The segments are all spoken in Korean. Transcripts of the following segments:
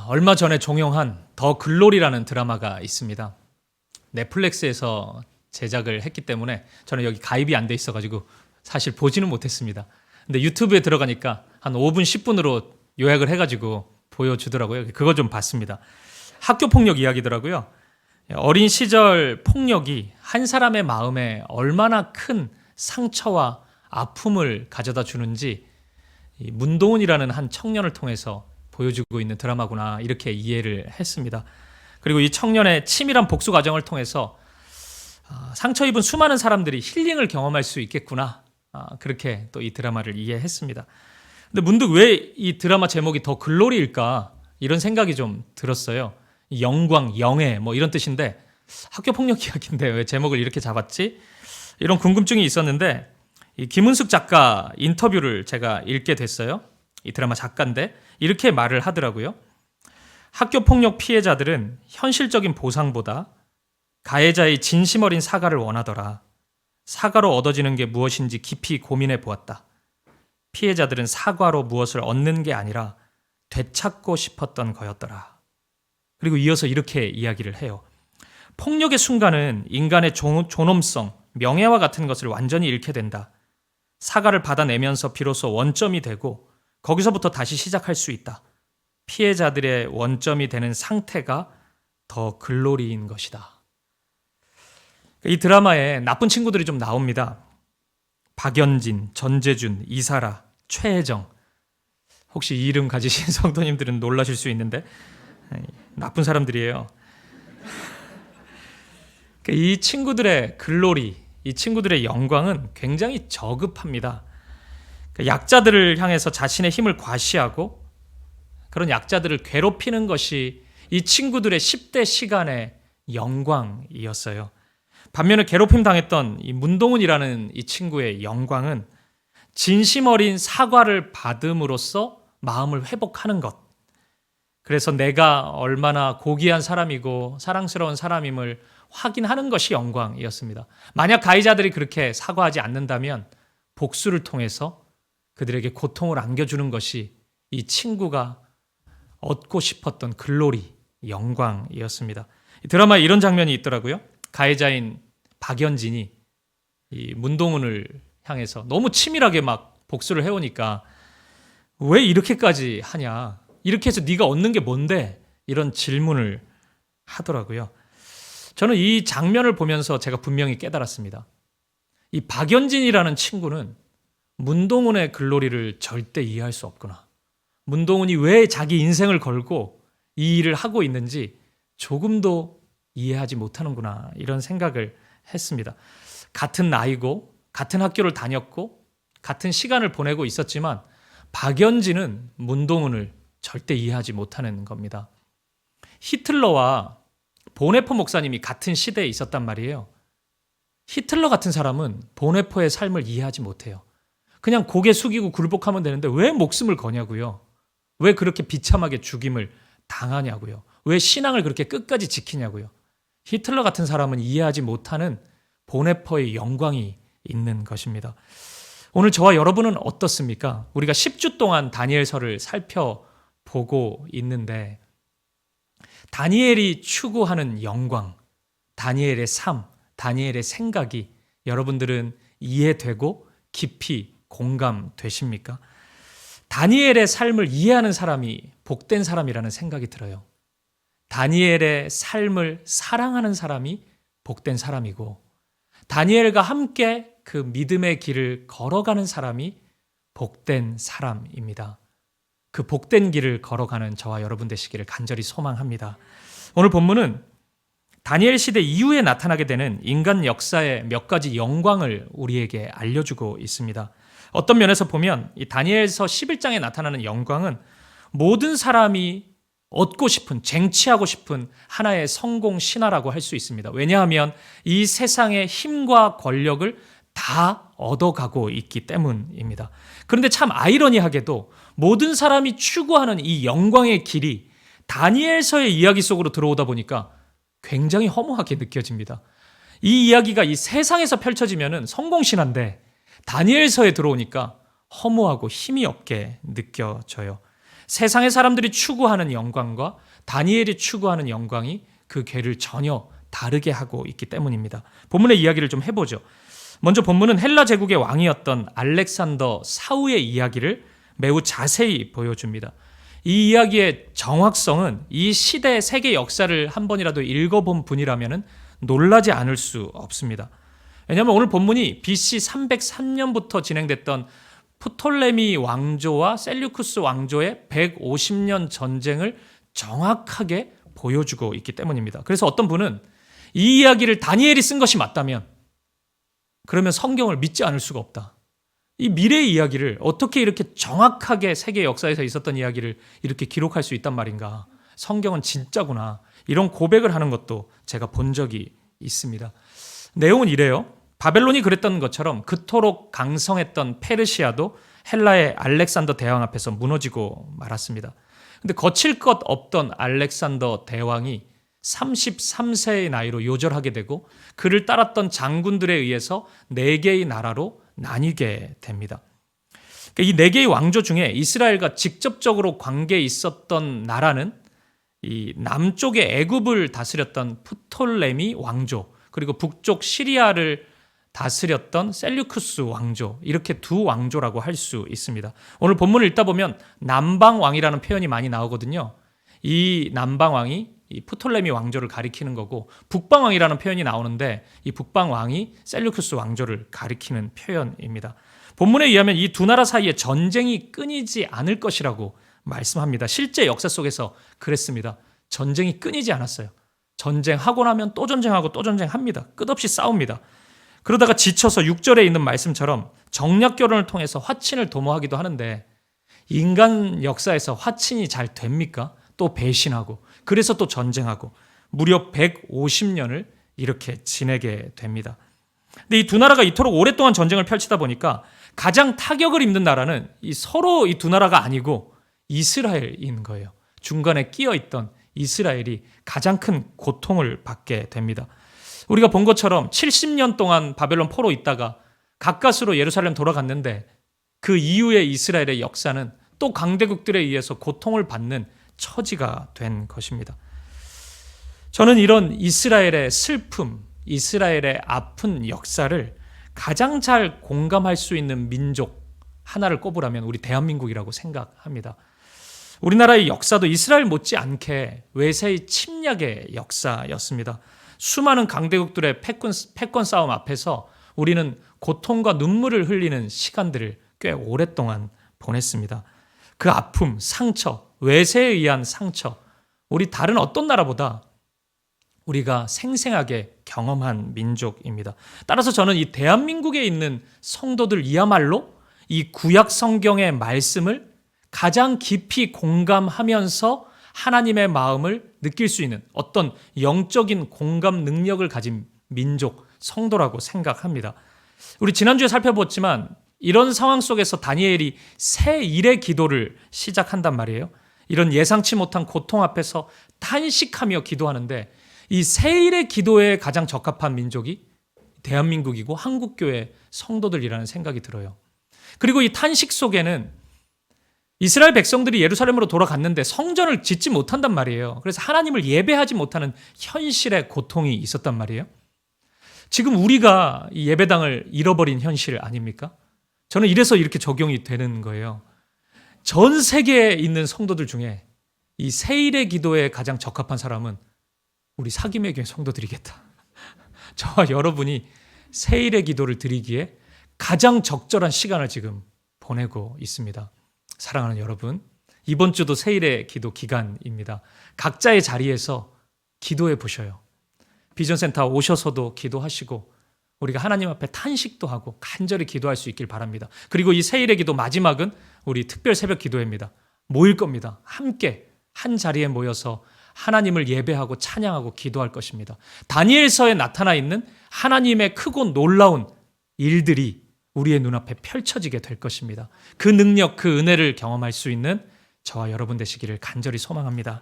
얼마 전에 종영한 더 글로리라는 드라마가 있습니다. 넷플릭스에서 제작을 했기 때문에 저는 여기 가입이 안 돼 있어가지고 사실 보지는 못했습니다. 근데 유튜브에 들어가니까 한 5분, 10분으로 요약을 해가지고 보여주더라고요. 그거 좀 봤습니다. 학교 폭력 이야기더라고요. 어린 시절 폭력이 한 사람의 마음에 얼마나 큰 상처와 아픔을 가져다 주는지 이 문동훈이라는 한 청년을 통해서 보여주고 있는 드라마구나 이렇게 이해를 했습니다. 그리고 이 청년의 치밀한 복수 과정을 통해서 상처 입은 수많은 사람들이 힐링을 경험할 수 있겠구나 그렇게 또 이 드라마를 이해했습니다. 근데 문득 왜 이 드라마 제목이 더 글로리일까 이런 생각이 좀 들었어요. 영광, 영예 뭐 이런 뜻인데 학교 폭력 이야기인데 왜 제목을 이렇게 잡았지? 이런 궁금증이 있었는데 이 김은숙 작가 인터뷰를 제가 읽게 됐어요. 이 드라마 작가인데 이렇게 말을 하더라고요. 학교 폭력 피해자들은 현실적인 보상보다 가해자의 진심 어린 사과를 원하더라. 사과로 얻어지는 게 무엇인지 깊이 고민해 보았다. 피해자들은 사과로 무엇을 얻는 게 아니라 되찾고 싶었던 거였더라. 그리고 이어서 이렇게 이야기를 해요. 폭력의 순간은 인간의 존엄성, 명예와 같은 것을 완전히 잃게 된다. 사과를 받아내면서 비로소 원점이 되고 거기서부터 다시 시작할 수 있다. 피해자들의 원점이 되는 상태가 더 글로리인 것이다. 이 드라마에 나쁜 친구들이 좀 나옵니다. 박연진, 전재준, 이사라, 최혜정. 혹시 이 이름 가지신 성도님들은 놀라실 수 있는데 나쁜 사람들이에요. 이 친구들의 글로리, 이 친구들의 영광은 굉장히 저급합니다. 약자들을 향해서 자신의 힘을 과시하고 그런 약자들을 괴롭히는 것이 이 친구들의 10대 시간의 영광이었어요. 반면에 괴롭힘 당했던 이 문동훈이라는 이 친구의 영광은 진심 어린 사과를 받음으로써 마음을 회복하는 것. 그래서 내가 얼마나 고귀한 사람이고 사랑스러운 사람임을 확인하는 것이 영광이었습니다. 만약 가해자들이 그렇게 사과하지 않는다면 복수를 통해서 그들에게 고통을 안겨주는 것이 이 친구가 얻고 싶었던 글로리, 영광이었습니다. 이 드라마에 이런 장면이 있더라고요. 가해자인 박연진이 이 문동훈을 향해서 너무 치밀하게 막 복수를 해오니까 왜 이렇게까지 하냐? 이렇게 해서 네가 얻는 게 뭔데? 이런 질문을 하더라고요. 저는 이 장면을 보면서 제가 분명히 깨달았습니다. 이 박연진이라는 친구는 문동훈의 글로리를 절대 이해할 수 없구나. 문동훈이 왜 자기 인생을 걸고 이 일을 하고 있는지 조금도 이해하지 못하는구나 이런 생각을 했습니다. 같은 나이고 같은 학교를 다녔고 같은 시간을 보내고 있었지만 박연진은 문동훈을 절대 이해하지 못하는 겁니다. 히틀러와 보네포 목사님이 같은 시대에 있었단 말이에요. 히틀러 같은 사람은 보네포의 삶을 이해하지 못해요. 그냥 고개 숙이고 굴복하면 되는데 왜 목숨을 거냐고요. 왜 그렇게 비참하게 죽임을 당하냐고요. 왜 신앙을 그렇게 끝까지 지키냐고요. 히틀러 같은 사람은 이해하지 못하는 보네포의 영광이 있는 것입니다. 오늘 저와 여러분은 어떻습니까? 우리가 10주 동안 다니엘서를 살펴보고 있는데 다니엘이 추구하는 영광, 다니엘의 삶, 다니엘의 생각이 여러분들은 이해되고 깊이 공감되십니까? 다니엘의 삶을 이해하는 사람이 복된 사람이라는 생각이 들어요. 다니엘의 삶을 사랑하는 사람이 복된 사람이고 다니엘과 함께 그 믿음의 길을 걸어가는 사람이 복된 사람입니다. 그 복된 길을 걸어가는 저와 여러분 되시기를 간절히 소망합니다. 오늘 본문은 다니엘 시대 이후에 나타나게 되는 인간 역사의 몇 가지 영광을 우리에게 알려주고 있습니다. 어떤 면에서 보면 이 다니엘서 11장에 나타나는 영광은 모든 사람이 얻고 싶은, 쟁취하고 싶은 하나의 성공 신화라고 할 수 있습니다. 왜냐하면 이 세상의 힘과 권력을 다 얻어가고 있기 때문입니다. 그런데 참 아이러니하게도 모든 사람이 추구하는 이 영광의 길이 다니엘서의 이야기 속으로 들어오다 보니까 굉장히 허무하게 느껴집니다. 이 이야기가 이 세상에서 펼쳐지면은 성공신화인데 다니엘서에 들어오니까 허무하고 힘이 없게 느껴져요. 세상의 사람들이 추구하는 영광과 다니엘이 추구하는 영광이 그 궤를 전혀 다르게 하고 있기 때문입니다. 본문의 이야기를 좀 해보죠. 먼저 본문은 헬라 제국의 왕이었던 알렉산더 사후의 이야기를 매우 자세히 보여줍니다. 이 이야기의 정확성은 이 시대 세계 역사를 한 번이라도 읽어본 분이라면 놀라지 않을 수 없습니다. 왜냐하면 오늘 본문이 BC 303년부터 진행됐던 프톨레미 왕조와 셀류쿠스 왕조의 150년 전쟁을 정확하게 보여주고 있기 때문입니다. 그래서 어떤 분은 이 이야기를 다니엘이 쓴 것이 맞다면 그러면 성경을 믿지 않을 수가 없다. 이 미래의 이야기를 어떻게 이렇게 정확하게 세계 역사에서 있었던 이야기를 이렇게 기록할 수 있단 말인가. 성경은 진짜구나. 이런 고백을 하는 것도 제가 본 적이 있습니다. 내용은 이래요. 바벨론이 그랬던 것처럼 그토록 강성했던 페르시아도 헬라의 알렉산더 대왕 앞에서 무너지고 말았습니다. 근데 거칠 것 없던 알렉산더 대왕이 33세의 나이로 요절하게 되고 그를 따랐던 장군들에 의해서 4개의 나라로 나뉘게 됩니다. 이 4개의 왕조 중에 이스라엘과 직접적으로 관계에 있었던 나라는 이 남쪽의 애굽을 다스렸던 프톨레미 왕조, 그리고 북쪽 시리아를 다스렸던 셀류쿠스 왕조, 이렇게 두 왕조라고 할 수 있습니다. 오늘 본문을 읽다 보면 남방왕이라는 표현이 많이 나오거든요. 이 남방왕이 이 프톨레미 왕조를 가리키는 거고, 북방왕이라는 표현이 나오는데 이 북방왕이 셀류쿠스 왕조를 가리키는 표현입니다. 본문에 의하면 이 두 나라 사이에 전쟁이 끊이지 않을 것이라고 말씀합니다. 실제 역사 속에서 그랬습니다. 전쟁이 끊이지 않았어요. 전쟁하고 나면 또 전쟁하고 또 전쟁합니다. 끝없이 싸웁니다. 그러다가 지쳐서 6절에 있는 말씀처럼 정략 결혼을 통해서 화친을 도모하기도 하는데, 인간 역사에서 화친이 잘 됩니까? 또 배신하고, 그래서 또 전쟁하고, 무려 150년을 이렇게 지내게 됩니다. 근데 이 두 나라가 이토록 오랫동안 전쟁을 펼치다 보니까 가장 타격을 입는 나라는 서로 이 두 나라가 아니고 이스라엘인 거예요. 중간에 끼어 있던 이스라엘이 가장 큰 고통을 받게 됩니다. 우리가 본 것처럼 70년 동안 바벨론 포로 있다가 가까스로 예루살렘 돌아갔는데, 그 이후에 이스라엘의 역사는 또 강대국들에 의해서 고통을 받는 처지가 된 것입니다. 저는 이런 이스라엘의 슬픔, 이스라엘의 아픈 역사를 가장 잘 공감할 수 있는 민족 하나를 꼽으라면 우리 대한민국이라고 생각합니다. 우리나라의 역사도 이스라엘 못지않게 외세의 침략의 역사였습니다. 수많은 강대국들의 패권 싸움 앞에서 우리는 고통과 눈물을 흘리는 시간들을 꽤 오랫동안 보냈습니다. 그 아픔, 상처, 외세에 의한 상처, 우리 다른 어떤 나라보다 우리가 생생하게 경험한 민족입니다. 따라서 저는 이 대한민국에 있는 성도들이야말로 이 구약 성경의 말씀을 가장 깊이 공감하면서 하나님의 마음을 느낄 수 있는 어떤 영적인 공감 능력을 가진 민족, 성도라고 생각합니다. 우리 지난주에 살펴봤지만 이런 상황 속에서 다니엘이 새 일의 기도를 시작한단 말이에요. 이런 예상치 못한 고통 앞에서 탄식하며 기도하는데, 이 새 일의 기도에 가장 적합한 민족이 대한민국이고 한국교회 성도들이라는 생각이 들어요. 그리고 이 탄식 속에는 이스라엘 백성들이 예루살렘으로 돌아갔는데 성전을 짓지 못한단 말이에요. 그래서 하나님을 예배하지 못하는 현실의 고통이 있었단 말이에요. 지금 우리가 이 예배당을 잃어버린 현실 아닙니까? 저는 이래서 이렇게 적용이 되는 거예요. 전 세계에 있는 성도들 중에 이 세일의 기도에 가장 적합한 사람은 우리 사김의 교회 성도들이겠다. 저와 여러분이 세일의 기도를 드리기에 가장 적절한 시간을 지금 보내고 있습니다. 사랑하는 여러분, 이번 주도 세일의 기도 기간입니다. 각자의 자리에서 기도해 보셔요. 비전센터 오셔서도 기도하시고, 우리가 하나님 앞에 탄식도 하고 간절히 기도할 수 있길 바랍니다. 그리고 이 세일의 기도 마지막은 우리 특별 새벽 기도회입니다. 모일 겁니다. 함께 한 자리에 모여서 하나님을 예배하고 찬양하고 기도할 것입니다. 다니엘서에 나타나 있는 하나님의 크고 놀라운 일들이 우리의 눈앞에 펼쳐지게 될 것입니다. 그 능력, 그 은혜를 경험할 수 있는 저와 여러분 되시기를 간절히 소망합니다.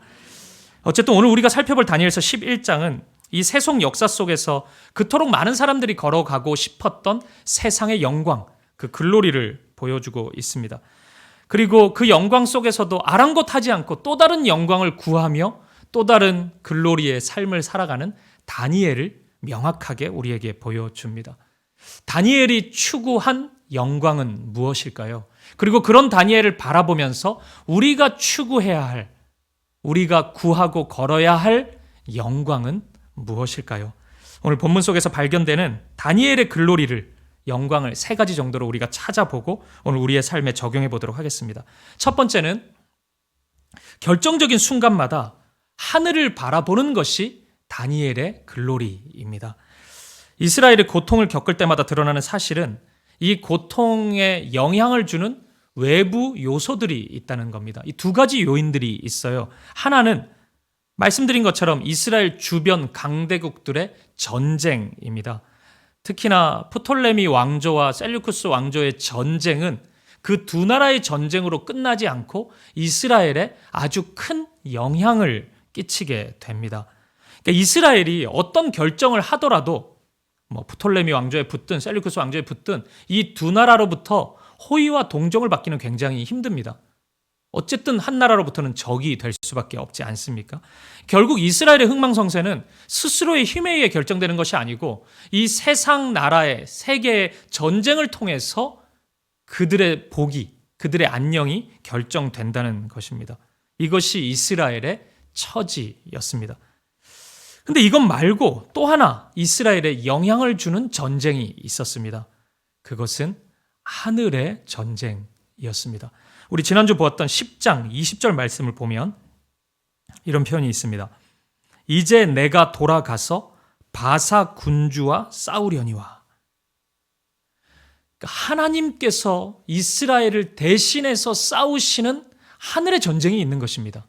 어쨌든 오늘 우리가 살펴볼 다니엘서 11장은 이 세속 역사 속에서 그토록 많은 사람들이 걸어가고 싶었던 세상의 영광, 그 글로리를 보여주고 있습니다. 그리고 그 영광 속에서도 아랑곳하지 않고 또 다른 영광을 구하며 또 다른 글로리의 삶을 살아가는 다니엘을 명확하게 우리에게 보여줍니다. 다니엘이 추구한 영광은 무엇일까요? 그리고 그런 다니엘을 바라보면서 우리가 추구해야 할, 우리가 구하고 걸어야 할 영광은 무엇일까요? 오늘 본문 속에서 발견되는 다니엘의 글로리를, 영광을 세 가지 정도로 우리가 찾아보고 오늘 우리의 삶에 적용해 보도록 하겠습니다. 첫 번째는 결정적인 순간마다 하늘을 바라보는 것이 다니엘의 글로리입니다. 이스라엘의 고통을 겪을 때마다 드러나는 사실은 이 고통에 영향을 주는 외부 요소들이 있다는 겁니다. 이 두 가지 요인들이 있어요. 하나는 말씀드린 것처럼 이스라엘 주변 강대국들의 전쟁입니다. 특히나 프톨레미 왕조와 셀류쿠스 왕조의 전쟁은 그 두 나라의 전쟁으로 끝나지 않고 이스라엘에 아주 큰 영향을 끼치게 됩니다. 그러니까 이스라엘이 어떤 결정을 하더라도 프톨레미 왕조에 붙든 셀류쿠스 왕조에 붙든 이 두 나라로부터 호의와 동정을 받기는 굉장히 힘듭니다. 어쨌든 한 나라로부터는 적이 될 수밖에 없지 않습니까? 결국 이스라엘의 흥망성쇠는 스스로의 힘에 의해 결정되는 것이 아니고 이 세상 나라의 세계의 전쟁을 통해서 그들의 복이, 그들의 안녕이 결정된다는 것입니다. 이것이 이스라엘의 처지였습니다. 근데 이것 말고 또 하나 이스라엘에 영향을 주는 전쟁이 있었습니다. 그것은 하늘의 전쟁이었습니다. 우리 지난주 보았던 10장 20절 말씀을 보면 이런 표현이 있습니다. 이제 내가 돌아가서 바사 군주와 싸우려니와. 그러니까 하나님께서 이스라엘을 대신해서 싸우시는 하늘의 전쟁이 있는 것입니다.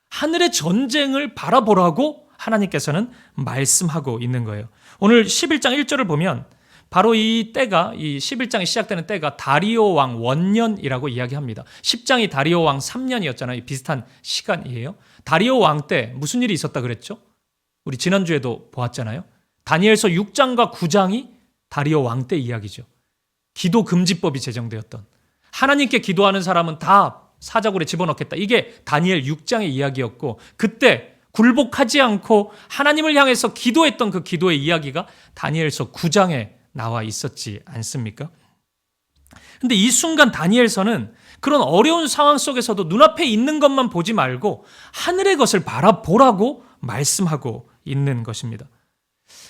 하늘의 전쟁을 바라보라고 하나님께서는 말씀하고 있는 거예요. 오늘 11장 1절을 보면 바로 이 때가, 이 11장이 시작되는 때가 다리오 왕 원년이라고 이야기합니다. 10장이 다리오 왕 3년이었잖아요. 비슷한 시간이에요. 다리오 왕 때 무슨 일이 있었다 그랬죠? 우리 지난주에도 보았잖아요. 다니엘서 6장과 9장이 다리오 왕 때 이야기죠. 기도 금지법이 제정되었던, 하나님께 기도하는 사람은 다 사자굴에 집어넣겠다. 이게 다니엘 6장의 이야기였고, 그때 굴복하지 않고 하나님을 향해서 기도했던 그 기도의 이야기가 다니엘서 9장에 나와 있었지 않습니까? 근데 이 순간 다니엘서는 그런 어려운 상황 속에서도 눈앞에 있는 것만 보지 말고 하늘의 것을 바라보라고 말씀하고 있는 것입니다.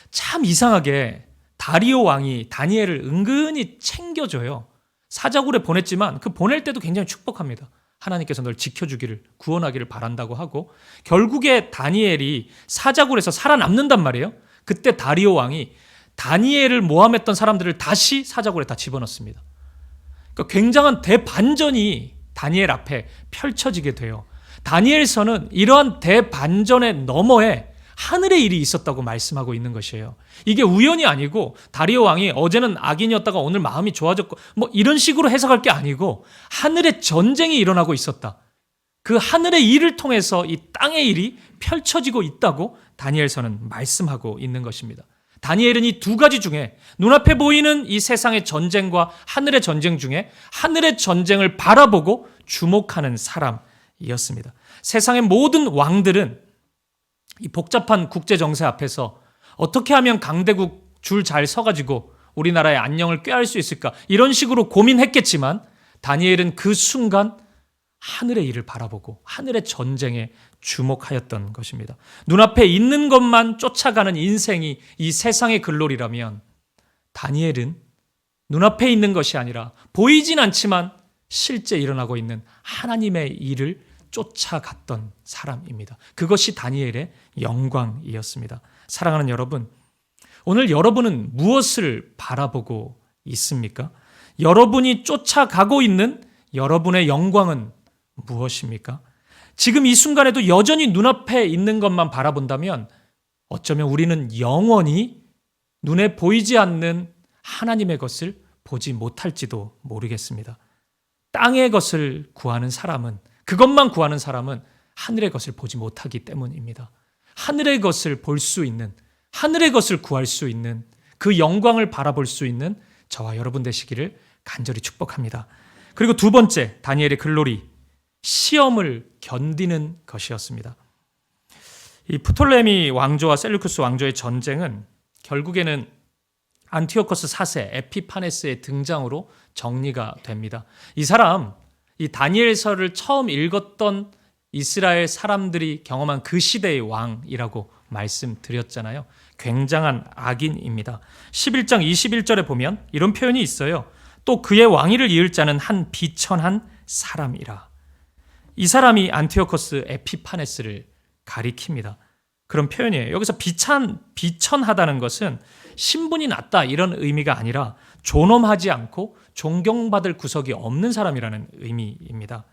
참 이상하게 다리오 왕이 다니엘을 은근히 챙겨줘요. 사자굴에 보냈지만 그 보낼 때도 굉장히 축복합니다. 하나님께서 널 지켜주기를, 구원하기를 바란다고 하고, 결국에 다니엘이 사자굴에서 살아남는단 말이에요. 그때 다리오 왕이 다니엘을 모함했던 사람들을 다시 사자굴에 다 집어넣습니다. 그러니까 굉장한 대반전이 다니엘 앞에 펼쳐지게 돼요. 다니엘서는 이러한 대반전의 너머에 하늘의 일이 있었다고 말씀하고 있는 것이에요. 이게 우연이 아니고 다리오 왕이 어제는 악인이었다가 오늘 마음이 좋아졌고 이런 식으로 해석할 게 아니고 하늘의 전쟁이 일어나고 있었다. 그 하늘의 일을 통해서 이 땅의 일이 펼쳐지고 있다고 다니엘서는 말씀하고 있는 것입니다. 다니엘은 이 두 가지 중에 눈앞에 보이는 이 세상의 전쟁과 하늘의 전쟁 중에 하늘의 전쟁을 바라보고 주목하는 사람이었습니다. 세상의 모든 왕들은 이 복잡한 국제 정세 앞에서 어떻게 하면 강대국 줄 잘 서가지고 우리나라의 안녕을 꾀할 수 있을까, 이런 식으로 고민했겠지만 다니엘은 그 순간 하늘의 일을 바라보고 하늘의 전쟁에 주목하였던 것입니다. 눈앞에 있는 것만 쫓아가는 인생이 이 세상의 글로리라면 다니엘은 눈앞에 있는 것이 아니라 보이진 않지만 실제 일어나고 있는 하나님의 일을 쫓아갔던 사람입니다. 그것이 다니엘의 영광이었습니다. 사랑하는 여러분, 오늘 여러분은 무엇을 바라보고 있습니까? 여러분이 쫓아가고 있는 여러분의 영광은 무엇입니까? 지금 이 순간에도 여전히 눈앞에 있는 것만 바라본다면 어쩌면 우리는 영원히 눈에 보이지 않는 하나님의 것을 보지 못할지도 모르겠습니다. 땅의 것을 구하는 사람은, 그것만 구하는 사람은 하늘의 것을 보지 못하기 때문입니다. 하늘의 것을 볼 수 있는, 하늘의 것을 구할 수 있는, 그 영광을 바라볼 수 있는 저와 여러분 되시기를 간절히 축복합니다. 그리고 두 번째, 다니엘의 글로리, 시험을 견디는 것이었습니다. 이 프톨레미 왕조와 셀루쿠스 왕조의 전쟁은 결국에는 안티오코스 4세 에피파네스의 등장으로 정리가 됩니다. 이 사람, 이 다니엘서를 처음 읽었던 이스라엘 사람들이 경험한 그 시대의 왕이라고 말씀드렸잖아요. 굉장한 악인입니다. 11장 21절에 보면 이런 표현이 있어요. 또 그의 왕위를 이을 자는 한 비천한 사람이라. 이 사람이 안티오코스 에피파네스를 가리킵니다. 그런 표현이에요. 여기서 비천하다는 것은 신분이 낮다 이런 의미가 아니라 존엄하지 않고 존경받을 구석이 없는 사람이라는 의미입니다.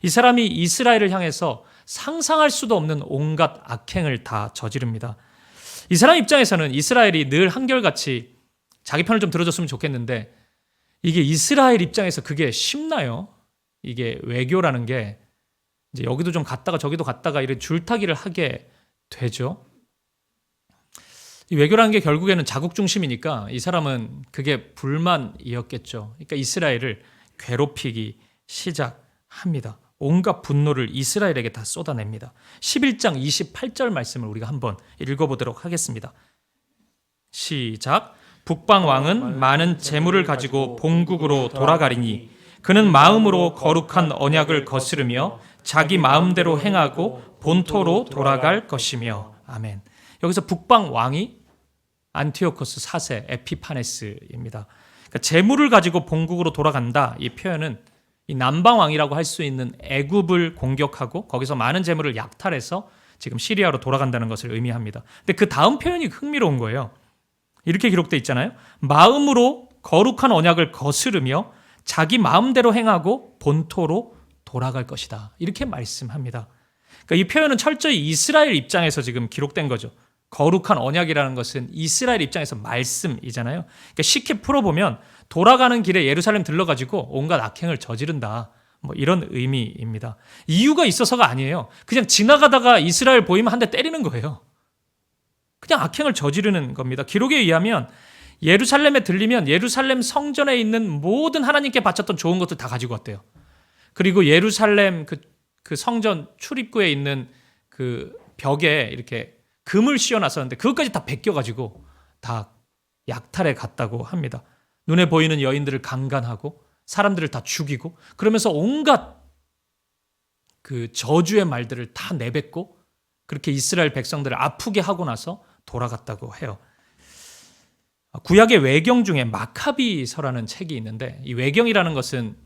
이 사람이 이스라엘을 향해서 상상할 수도 없는 온갖 악행을 다 저지릅니다. 이 사람 입장에서는 이스라엘이 늘 한결같이 자기 편을 좀 들어줬으면 좋겠는데 이게 이스라엘 입장에서 그게 쉽나요? 이게 외교라는 게 이제 여기도 좀 갔다가 저기도 갔다가 이런 줄타기를 하게 되죠. 이 외교라는 게 결국에는 자국 중심이니까 이 사람은 그게 불만이었겠죠. 그러니까 이스라엘을 괴롭히기 시작합니다. 온갖 분노를 이스라엘에게 다 쏟아냅니다. 11장 28절 말씀을 우리가 한번 읽어보도록 하겠습니다. 시작. 북방 왕은 많은 재물을 가지고 본국으로 돌아가리니 그는 마음으로 거룩한 언약을 거스르며 자기 마음대로 행하고 본토로 돌아갈 것이며. 아멘. 여기서 북방 왕이 안티오코스 4세 에피파네스입니다. 그러니까 재물을 가지고 본국으로 돌아간다. 이 표현은 이 남방 왕이라고 할 수 있는 애굽을 공격하고 거기서 많은 재물을 약탈해서 지금 시리아로 돌아간다는 것을 의미합니다. 근데 그 다음 표현이 흥미로운 거예요. 이렇게 기록되어 있잖아요. 마음으로 거룩한 언약을 거스르며 자기 마음대로 행하고 본토로 돌아갈 것이다. 이렇게 말씀합니다. 그러니까 이 표현은 철저히 이스라엘 입장에서 지금 기록된 거죠. 거룩한 언약이라는 것은 이스라엘 입장에서 말씀이잖아요. 그러니까 쉽게 풀어보면 돌아가는 길에 예루살렘 들러가지고 온갖 악행을 저지른다. 뭐 이런 의미입니다. 이유가 있어서가 아니에요. 그냥 지나가다가 이스라엘 보이면 한 대 때리는 거예요. 그냥 악행을 저지르는 겁니다. 기록에 의하면 예루살렘에 들리면 예루살렘 성전에 있는 모든 하나님께 바쳤던 좋은 것들 다 가지고 왔대요. 그리고 예루살렘 그 성전 출입구에 있는 그 벽에 이렇게 금을 씌워놨었는데 그것까지 다 베껴가지고 다 약탈해 갔다고 합니다. 눈에 보이는 여인들을 강간하고 사람들을 다 죽이고 그러면서 온갖 그 저주의 말들을 다 내뱉고 그렇게 이스라엘 백성들을 아프게 하고 나서 돌아갔다고 해요. 구약의 외경 중에 마카비서라는 책이 있는데 이 외경이라는 것은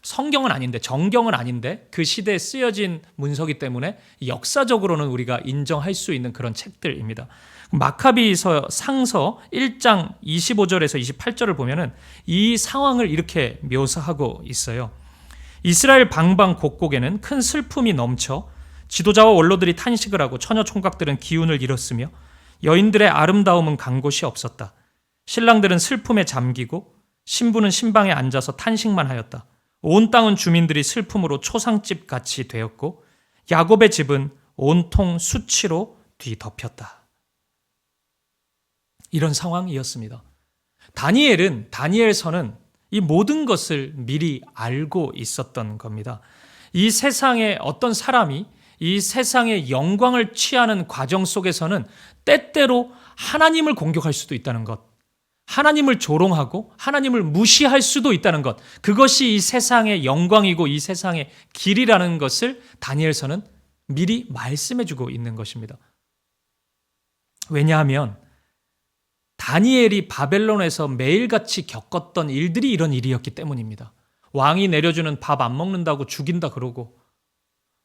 성경은 아닌데 정경은 아닌데 그 시대에 쓰여진 문서기 때문에 역사적으로는 우리가 인정할 수 있는 그런 책들입니다. 마카비서 상서 1장 25절에서 28절을 보면은 이 상황을 이렇게 묘사하고 있어요. 이스라엘 방방 곳곳에는 큰 슬픔이 넘쳐 지도자와 원로들이 탄식을 하고 처녀 총각들은 기운을 잃었으며 여인들의 아름다움은 간 곳이 없었다. 신랑들은 슬픔에 잠기고 신부는 신방에 앉아서 탄식만 하였다. 온 땅은 주민들이 슬픔으로 초상집 같이 되었고 야곱의 집은 온통 수치로 뒤덮였다. 이런 상황이었습니다. 다니엘서는 이 모든 것을 미리 알고 있었던 겁니다. 이 세상에 어떤 사람이 이 세상의 영광을 취하는 과정 속에서는 때때로 하나님을 공격할 수도 있다는 것, 하나님을 조롱하고 하나님을 무시할 수도 있다는 것, 그것이 이 세상의 영광이고 이 세상의 길이라는 것을 다니엘서는 미리 말씀해주고 있는 것입니다. 왜냐하면 다니엘이 바벨론에서 매일같이 겪었던 일들이 이런 일이었기 때문입니다. 왕이 내려주는 밥 안 먹는다고 죽인다 그러고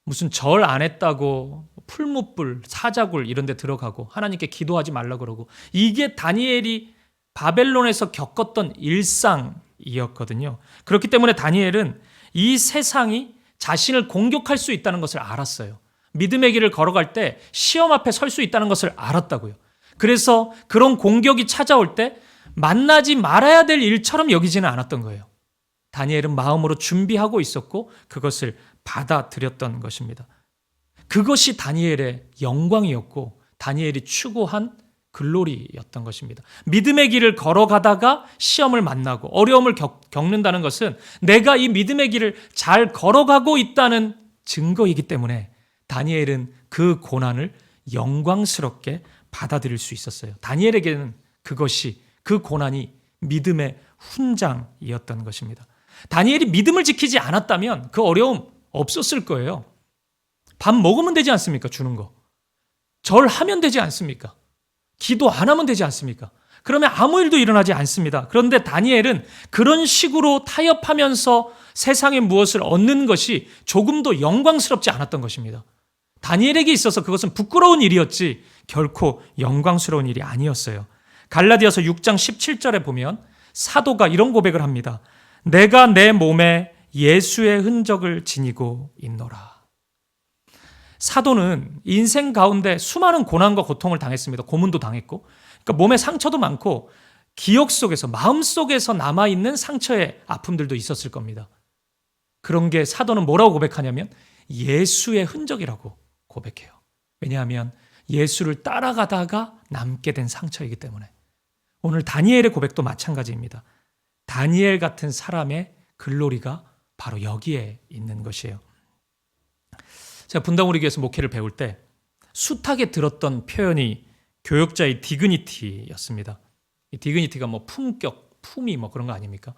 무슨 절 안 했다고 풀무불, 사자굴 이런 데 들어가고 하나님께 기도하지 말라 그러고 이게 다니엘이 바벨론에서 겪었던 일상이었거든요. 그렇기 때문에 다니엘은 이 세상이 자신을 공격할 수 있다는 것을 알았어요. 믿음의 길을 걸어갈 때 시험 앞에 설 수 있다는 것을 알았다고요. 그래서 그런 공격이 찾아올 때 만나지 말아야 될 일처럼 여기지는 않았던 거예요. 다니엘은 마음으로 준비하고 있었고 그것을 받아들였던 것입니다. 그것이 다니엘의 영광이었고 다니엘이 추구한 글로리였던 것입니다. 믿음의 길을 걸어가다가 시험을 만나고 어려움을 겪는다는 것은 내가 이 믿음의 길을 잘 걸어가고 있다는 증거이기 때문에 다니엘은 그 고난을 영광스럽게 받아들일 수 있었어요. 다니엘에게는 그것이, 그 고난이 믿음의 훈장이었던 것입니다. 다니엘이 믿음을 지키지 않았다면 그 어려움 없었을 거예요. 밥 먹으면 되지 않습니까? 주는 거. 절하면 되지 않습니까? 기도 안 하면 되지 않습니까? 그러면 아무 일도 일어나지 않습니다. 그런데 다니엘은 그런 식으로 타협하면서 세상에 무엇을 얻는 것이 조금도 영광스럽지 않았던 것입니다. 다니엘에게 있어서 그것은 부끄러운 일이었지 결코 영광스러운 일이 아니었어요. 갈라디아서 6장 17절에 보면 사도가 이런 고백을 합니다. 내가 내 몸에 예수의 흔적을 지니고 있노라. 사도는 인생 가운데 수많은 고난과 고통을 당했습니다. 고문도 당했고, 그러니까 몸에 상처도 많고 기억 속에서, 마음 속에서 남아있는 상처의 아픔들도 있었을 겁니다. 그런 게 사도는 뭐라고 고백하냐면 예수의 흔적이라고 고백해요. 왜냐하면 예수를 따라가다가 남게 된 상처이기 때문에. 오늘 다니엘의 고백도 마찬가지입니다. 다니엘 같은 사람의 글로리가 바로 여기에 있는 것이에요. 제가 분당우리 교회에서 목회를 배울 때 숱하게 들었던 표현이 교역자의 디그니티였습니다. 이 디그니티가 뭐 품격, 품위 뭐 그런 거 아닙니까?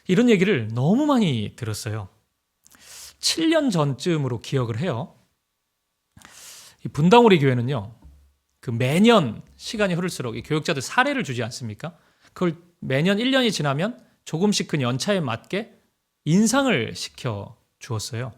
이런 얘기를 너무 많이 들었어요. 7년 전쯤으로 기억을 해요. 이 분당우리 교회는요, 그 매년 시간이 흐를수록 이 교역자들 사례를 주지 않습니까? 그걸 매년 1년이 지나면 조금씩 그 연차에 맞게 인상을 시켜 주었어요.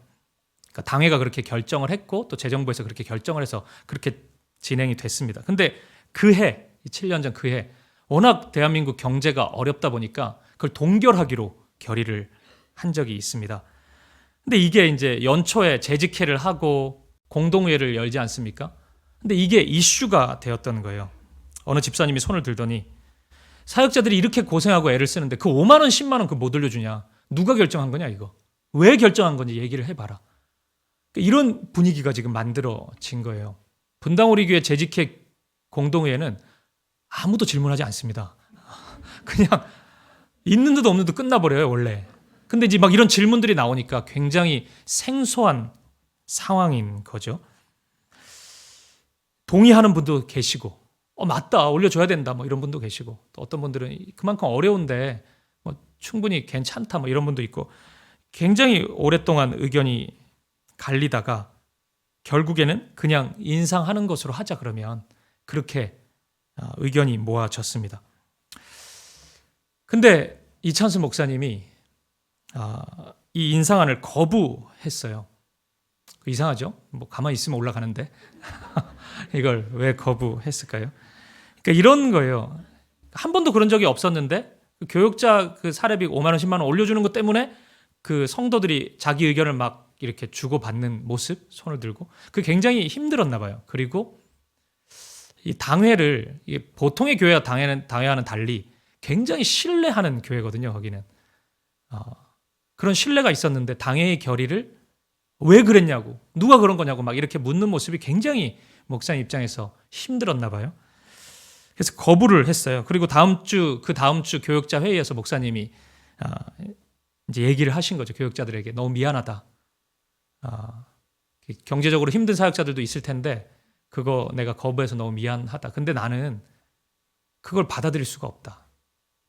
그러니까 당회가 그렇게 결정을 했고 또 재정부에서 그렇게 결정을 해서 그렇게 진행이 됐습니다. 근데 그해, 7년 전 그해 워낙 대한민국 경제가 어렵다 보니까 그걸 동결하기로 결의를 한 적이 있습니다. 근데 이게 이제 연초에 재직회를 하고 공동회를 열지 않습니까? 근데 이게 이슈가 되었던 거예요. 어느 집사님이 손을 들더니 사역자들이 이렇게 고생하고 애를 쓰는데 그 5만 원, 10만 원 그 못 돌려주냐? 누가 결정한 거냐 이거? 왜 결정한 건지 얘기를 해봐라. 이런 분위기가 지금 만들어진 거예요. 분당우리 교회 재직회 공동회에는 아무도 질문하지 않습니다. 그냥 있는 듯 없는 듯 끝나버려요 원래. 근데 이제 막 이런 질문들이 나오니까 굉장히 생소한 상황인 거죠. 동의하는 분도 계시고, 맞다, 올려줘야 된다, 뭐 이런 분도 계시고, 또 어떤 분들은 그만큼 어려운데 뭐 충분히 괜찮다, 뭐 이런 분도 있고, 굉장히 오랫동안 의견이 갈리다가 결국에는 그냥 인상하는 것으로 하자 그러면 그렇게 의견이 모아졌습니다. 근데 이찬수 목사님이 이 인상안을 거부했어요. 이상하죠? 뭐 가만히 있으면 올라가는데 이걸 왜 거부했을까요? 그러니까 이런 거예요. 한 번도 그런 적이 없었는데 교역자 그 사례비 5만 원, 10만 원 올려주는 것 때문에 그 성도들이 자기 의견을 막 이렇게 주고받는 모습, 손을 들고 그게 굉장히 힘들었나 봐요. 그리고 이 당회를 보통의 교회와 당회와는 달리 굉장히 신뢰하는 교회거든요. 거기는 그런 신뢰가 있었는데 당회의 결의를 왜 그랬냐고, 누가 그런 거냐고 막 이렇게 묻는 모습이 굉장히 목사님 입장에서 힘들었나 봐요. 그래서 거부를 했어요. 그리고 그 다음 주 교역자 회의에서 목사님이 이제 얘기를 하신 거죠. 교역자들에게 너무 미안하다. 경제적으로 힘든 사역자들도 있을 텐데 그거 내가 거부해서 너무 미안하다. 근데 나는 그걸 받아들일 수가 없다.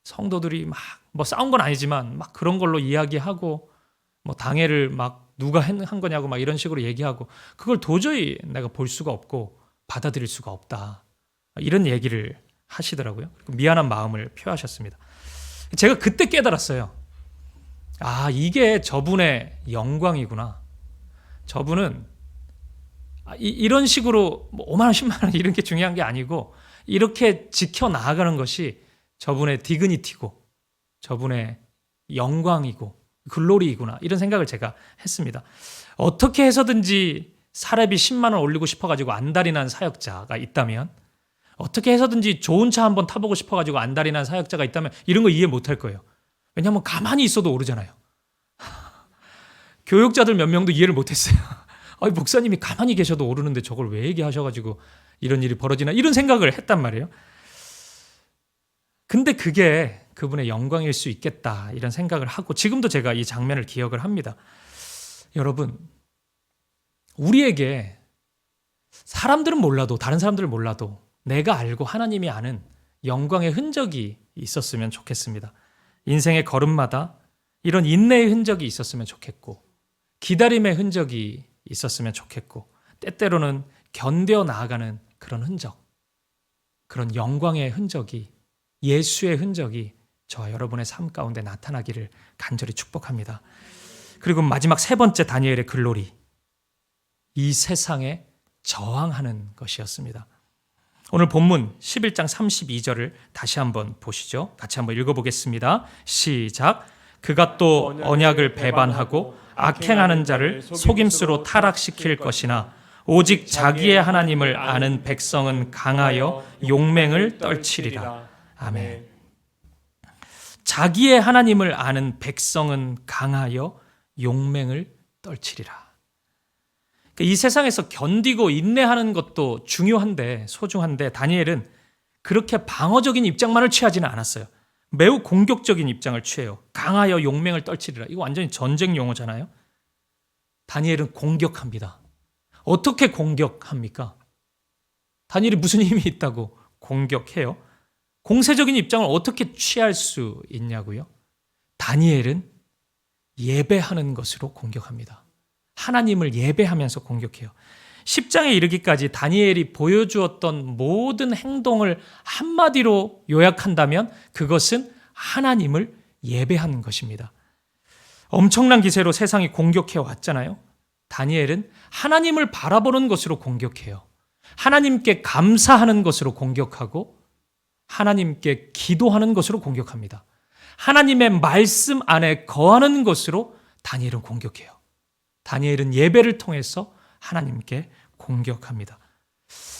성도들이 막 뭐 싸운 건 아니지만 막 그런 걸로 이야기하고 뭐 당회를 막 누가 한 거냐고 막 이런 식으로 얘기하고 그걸 도저히 내가 볼 수가 없고 받아들일 수가 없다. 이런 얘기를 하시더라고요. 미안한 마음을 표하셨습니다. 제가 그때 깨달았어요. 이게 저분의 영광이구나. 저분은 이런 식으로 5만 원, 10만 원 이런 게 중요한 게 아니고 이렇게 지켜나가는 것이 저분의 디그니티고 저분의 영광이고 글로리이구나 이런 생각을 제가 했습니다. 어떻게 해서든지 사례비 10만 원 올리고 싶어가지고 안달이 난 사역자가 있다면, 어떻게 해서든지 좋은 차 한번 타보고 싶어가지고 안달이 난 사역자가 있다면 이런 거 이해 못할 거예요. 왜냐하면 가만히 있어도 오르잖아요. 교육자들 몇 명도 이해를 못했어요. 목사님이 가만히 계셔도 오르는데 저걸 왜 얘기하셔가지고 이런 일이 벌어지나 이런 생각을 했단 말이에요. 근데 그게 그분의 영광일 수 있겠다 이런 생각을 하고 지금도 제가 이 장면을 기억을 합니다. 여러분, 우리에게 사람들은 몰라도 다른 사람들은 몰라도 내가 알고 하나님이 아는 영광의 흔적이 있었으면 좋겠습니다. 인생의 걸음마다 이런 인내의 흔적이 있었으면 좋겠고 기다림의 흔적이 있었으면 좋겠고 때때로는 견뎌 나아가는 그런 흔적, 그런 영광의 흔적이, 예수의 흔적이 저와 여러분의 삶 가운데 나타나기를 간절히 축복합니다. 그리고 마지막 세 번째 다니엘의 글로리, 이 세상에 저항하는 것이었습니다. 오늘 본문 11장 32절을 다시 한번 보시죠. 같이 한번 읽어보겠습니다. 시작. 그가 또 언약을 배반하고 악행하는 자를 속임수로 타락시킬 것이나 오직 자기의 하나님을 아는 백성은 강하여 용맹을 떨치리라. 아멘. 자기의 하나님을 아는 백성은 강하여 용맹을 떨치리라. 이 세상에서 견디고 인내하는 것도 중요한데 소중한데 다니엘은 그렇게 방어적인 입장만을 취하지는 않았어요. 매우 공격적인 입장을 취해요. 강하여 용맹을 떨치리라. 이거 완전히 전쟁 용어잖아요. 다니엘은 공격합니다. 어떻게 공격합니까? 다니엘이 무슨 힘이 있다고 공격해요? 공세적인 입장을 어떻게 취할 수 있냐고요? 다니엘은 예배하는 것으로 공격합니다. 하나님을 예배하면서 공격해요. 10장에 이르기까지 다니엘이 보여주었던 모든 행동을 한마디로 요약한다면 그것은 하나님을 예배하는 것입니다. 엄청난 기세로 세상이 공격해 왔잖아요. 다니엘은 하나님을 바라보는 것으로 공격해요. 하나님께 감사하는 것으로 공격하고 하나님께 기도하는 것으로 공격합니다. 하나님의 말씀 안에 거하는 것으로 다니엘은 공격해요. 다니엘은 예배를 통해서 하나님께 공격합니다.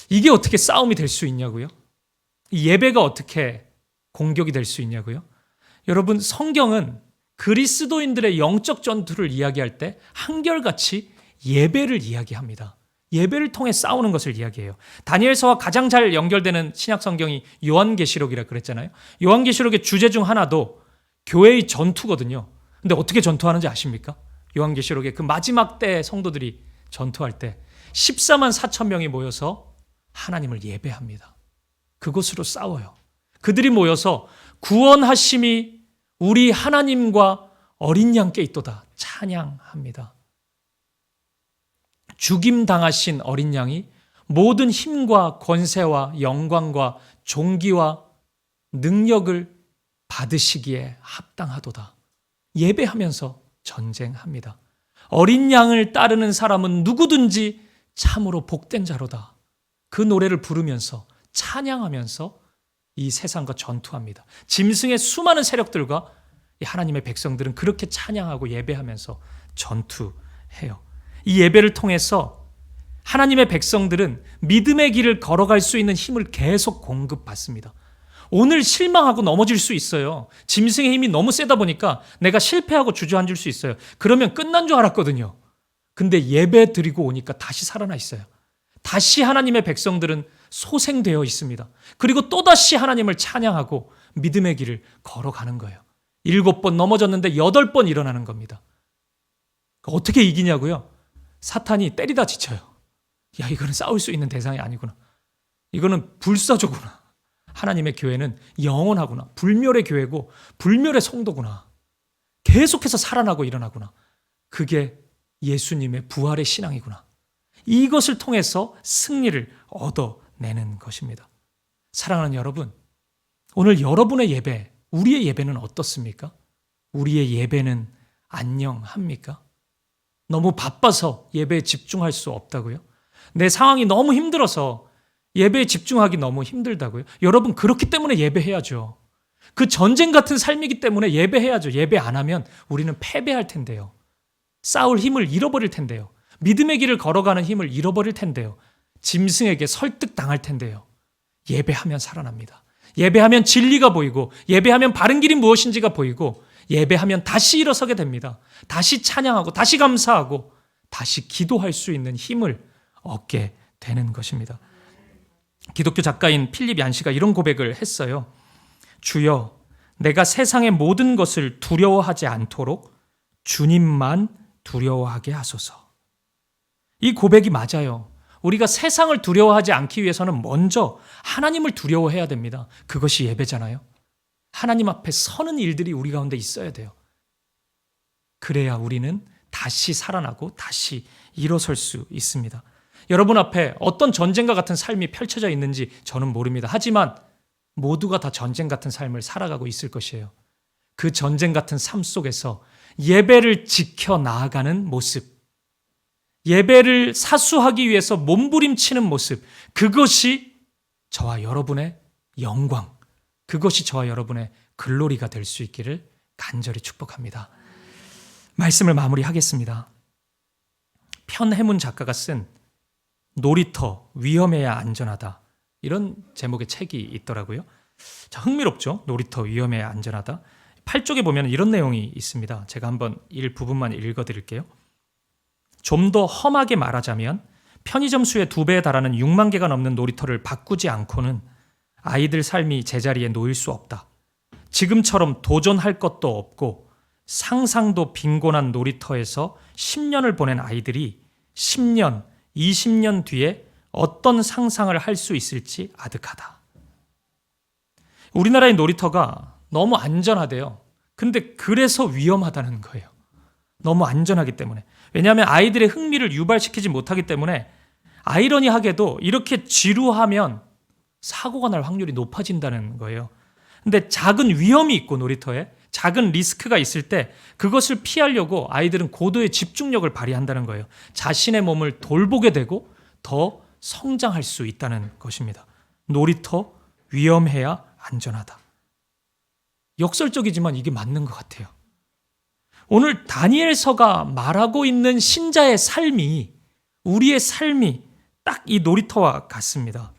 이게 어떻게 싸움이 될 수 있냐고요? 이 예배가 어떻게 공격이 될 수 있냐고요? 여러분, 성경은 그리스도인들의 영적 전투를 이야기할 때 한결같이 예배를 이야기합니다. 예배를 통해 싸우는 것을 이야기해요. 다니엘서와 가장 잘 연결되는 신약 성경이 요한계시록이라 그랬잖아요. 요한계시록의 주제 중 하나도 교회의 전투거든요. 근데 어떻게 전투하는지 아십니까? 요한계시록의 그 마지막 때 성도들이 전투할 때 14만 4천 명이 모여서 하나님을 예배합니다. 그곳으로 싸워요. 그들이 모여서 구원하심이 우리 하나님과 어린 양께 있도다 찬양합니다. 죽임당하신 어린 양이 모든 힘과 권세와 영광과 존귀와 능력을 받으시기에 합당하도다. 예배하면서 전쟁합니다. 어린 양을 따르는 사람은 누구든지 참으로 복된 자로다. 그 노래를 부르면서 찬양하면서 이 세상과 전투합니다. 짐승의 수많은 세력들과 하나님의 백성들은 그렇게 찬양하고 예배하면서 전투해요. 이 예배를 통해서 하나님의 백성들은 믿음의 길을 걸어갈 수 있는 힘을 계속 공급받습니다. 오늘 실망하고 넘어질 수 있어요. 짐승의 힘이 너무 세다 보니까 내가 실패하고 주저앉을 수 있어요. 그러면 끝난 줄 알았거든요. 근데 예배 드리고 오니까 다시 살아나 있어요. 다시 하나님의 백성들은 소생되어 있습니다. 그리고 또다시 하나님을 찬양하고 믿음의 길을 걸어가는 거예요. 7번 넘어졌는데 8번 일어나는 겁니다. 어떻게 이기냐고요? 사탄이 때리다 지쳐요. 야, 이거는 싸울 수 있는 대상이 아니구나. 이거는 불사조구나. 하나님의 교회는 영원하구나. 불멸의 교회고 불멸의 성도구나. 계속해서 살아나고 일어나구나. 그게 예수님의 부활의 신앙이구나. 이것을 통해서 승리를 얻어내는 것입니다. 사랑하는 여러분, 오늘 여러분의 예배, 우리의 예배는 어떻습니까? 우리의 예배는 안녕합니까? 너무 바빠서 예배에 집중할 수 없다고요? 내 상황이 너무 힘들어서 예배에 집중하기 너무 힘들다고요? 여러분, 그렇기 때문에 예배해야죠. 그 전쟁 같은 삶이기 때문에 예배해야죠. 예배 안 하면 우리는 패배할 텐데요. 싸울 힘을 잃어버릴 텐데요. 믿음의 길을 걸어가는 힘을 잃어버릴 텐데요. 짐승에게 설득당할 텐데요. 예배하면 살아납니다. 예배하면 진리가 보이고 예배하면 바른 길이 무엇인지가 보이고 예배하면 다시 일어서게 됩니다. 다시 찬양하고 다시 감사하고 다시 기도할 수 있는 힘을 얻게 되는 것입니다. 기독교 작가인 필립 얀시가 이런 고백을 했어요. 주여, 내가 세상의 모든 것을 두려워하지 않도록 주님만 두려워하게 하소서. 이 고백이 맞아요. 우리가 세상을 두려워하지 않기 위해서는 먼저 하나님을 두려워해야 됩니다. 그것이 예배잖아요. 하나님 앞에 서는 일들이 우리 가운데 있어야 돼요. 그래야 우리는 다시 살아나고 다시 일어설 수 있습니다. 여러분 앞에 어떤 전쟁과 같은 삶이 펼쳐져 있는지 저는 모릅니다. 하지만 모두가 다 전쟁 같은 삶을 살아가고 있을 것이에요. 그 전쟁 같은 삶 속에서 예배를 지켜 나아가는 모습, 예배를 사수하기 위해서 몸부림치는 모습, 그것이 저와 여러분의 영광, 그것이 저와 여러분의 글로리가 될 수 있기를 간절히 축복합니다. 말씀을 마무리하겠습니다. 편해문 작가가 쓴 놀이터 위험해야 안전하다, 이런 제목의 책이 있더라고요. 자, 흥미롭죠? 놀이터 위험해야 안전하다. 8쪽에 보면 이런 내용이 있습니다. 제가 한번 일부분만 읽어드릴게요. 좀 더 험하게 말하자면 편의점 수의 2배에 달하는 6만 개가 넘는 놀이터를 바꾸지 않고는 아이들 삶이 제자리에 놓일 수 없다. 지금처럼 도전할 것도 없고 상상도 빈곤한 놀이터에서 10년을 보낸 아이들이 10년, 20년 뒤에 어떤 상상을 할 수 있을지 아득하다. 우리나라의 놀이터가 너무 안전하대요. 근데 그래서 위험하다는 거예요. 너무 안전하기 때문에. 왜냐하면 아이들의 흥미를 유발시키지 못하기 때문에, 아이러니하게도 이렇게 지루하면 사고가 날 확률이 높아진다는 거예요. 근데 작은 위험이 있고 놀이터에 작은 리스크가 있을 때 그것을 피하려고 아이들은 고도의 집중력을 발휘한다는 거예요. 자신의 몸을 돌보게 되고 더 성장할 수 있다는 것입니다. 놀이터 위험해야 안전하다. 역설적이지만 이게 맞는 것 같아요. 오늘 다니엘서가 말하고 있는 신자의 삶이, 우리의 삶이 딱 이 놀이터와 같습니다.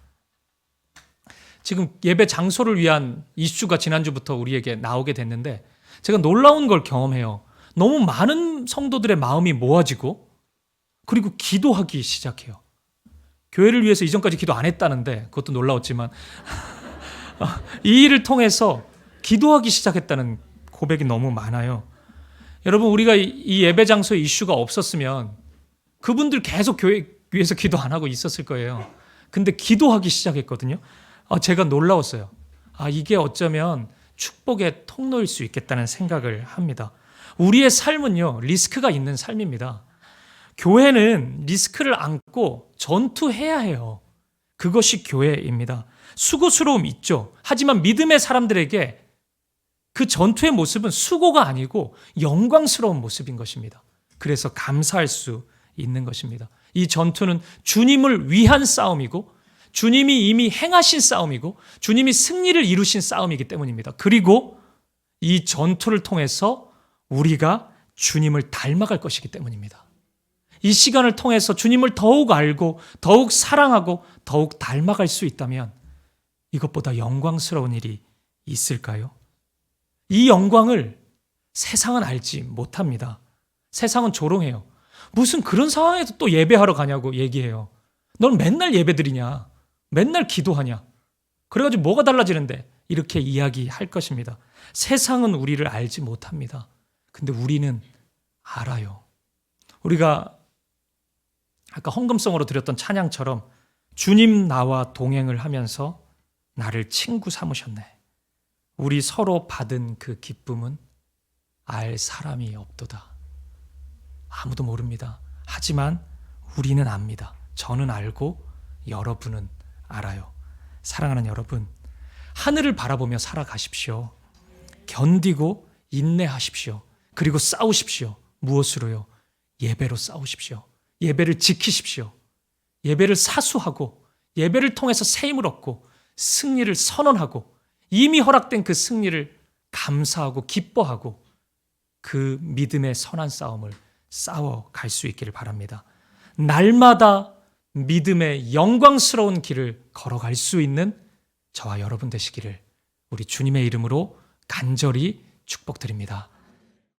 지금 예배 장소를 위한 이슈가 지난주부터 우리에게 나오게 됐는데, 제가 놀라운 걸 경험해요. 너무 많은 성도들의 마음이 모아지고 그리고 기도하기 시작해요. 교회를 위해서 이전까지 기도 안 했다는데, 그것도 놀라웠지만 이 일을 통해서 기도하기 시작했다는 고백이 너무 많아요. 여러분, 우리가 이 예배 장소의 이슈가 없었으면 그분들 계속 교회 위해서 기도 안 하고 있었을 거예요. 근데 기도하기 시작했거든요. 제가 놀라웠어요. 이게 어쩌면 축복의 통로일 수 있겠다는 생각을 합니다. 우리의 삶은요, 리스크가 있는 삶입니다. 교회는 리스크를 안고 전투해야 해요. 그것이 교회입니다. 수고스러움 있죠. 하지만 믿음의 사람들에게 그 전투의 모습은 수고가 아니고 영광스러운 모습인 것입니다. 그래서 감사할 수 있는 것입니다. 이 전투는 주님을 위한 싸움이고, 주님이 이미 행하신 싸움이고, 주님이 승리를 이루신 싸움이기 때문입니다. 그리고 이 전투를 통해서 우리가 주님을 닮아갈 것이기 때문입니다. 이 시간을 통해서 주님을 더욱 알고 더욱 사랑하고 더욱 닮아갈 수 있다면 이것보다 영광스러운 일이 있을까요? 이 영광을 세상은 알지 못합니다. 세상은 조롱해요. 무슨 그런 상황에서 또 예배하러 가냐고 얘기해요. 넌 맨날 예배드리냐? 맨날 기도하냐? 그래가지고 뭐가 달라지는데? 이렇게 이야기할 것입니다. 세상은 우리를 알지 못합니다. 근데 우리는 알아요. 우리가 아까 헌금성으로 드렸던 찬양처럼 주님 나와 동행을 하면서 나를 친구 삼으셨네. 우리 서로 받은 그 기쁨은 알 사람이 없도다. 아무도 모릅니다. 하지만 우리는 압니다. 저는 알고 여러분은 알아요. 사랑하는 여러분, 하늘을 바라보며 살아가십시오. 견디고 인내하십시오. 그리고 싸우십시오. 무엇으로요? 예배로 싸우십시오. 예배를 지키십시오. 예배를 사수하고 예배를 통해서 새 힘을 얻고 승리를 선언하고 이미 허락된 그 승리를 감사하고 기뻐하고 그 믿음의 선한 싸움을 싸워갈 수 있기를 바랍니다. 날마다 믿음의 영광스러운 길을 걸어갈 수 있는 저와 여러분 되시기를 우리 주님의 이름으로 간절히 축복드립니다.